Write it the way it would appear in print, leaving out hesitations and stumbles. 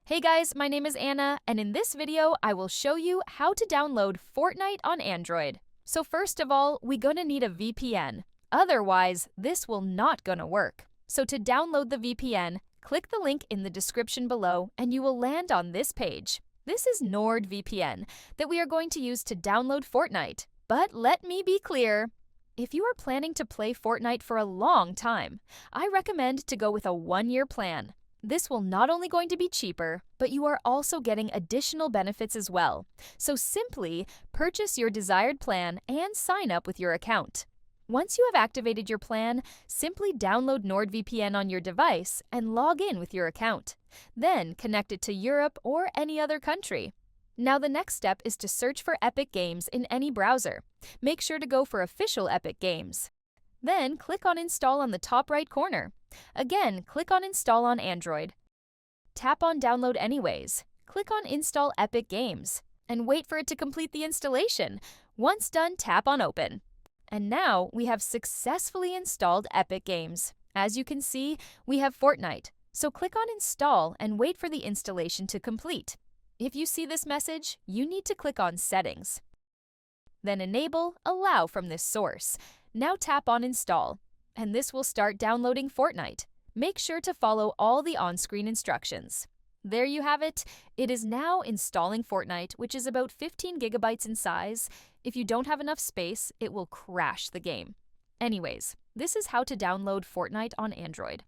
Hey guys, my name is Anna, and in this video, I will show you how to download Fortnite on Android. So first of all, we're gonna need a VPN. Otherwise, this will not gonna work. So to download the VPN, click the link in the description below and you will land on this page. This is NordVPN that we are going to use to download Fortnite. But let me be clear. If you are planning to play Fortnite for a long time, I recommend to go with a 1-year plan. This will not only going to be cheaper, but you are also getting additional benefits as well. So simply purchase your desired plan and sign up with your account. Once you have activated your plan, simply download NordVPN on your device and log in with your account. Then connect it to Europe or any other country. Now the next step is to search for Epic Games in any browser. Make sure to go for official Epic Games. Then click on Install on the top right corner. Again, click on Install on Android. Tap on Download Anyways. Click on Install Epic Games and wait for it to complete the installation. Once done, tap on Open. And now we have successfully installed Epic Games. As you can see, we have Fortnite. So click on Install and wait for the installation to complete. If you see this message, you need to click on Settings. Then enable Allow from this source. Now tap on Install, and this will start downloading Fortnite. Make sure to follow all the on-screen instructions. There you have it. It is now installing Fortnite, which is about 15 gigabytes in size. If you don't have enough space, it will crash the game. Anyways, this is how to download Fortnite on Android.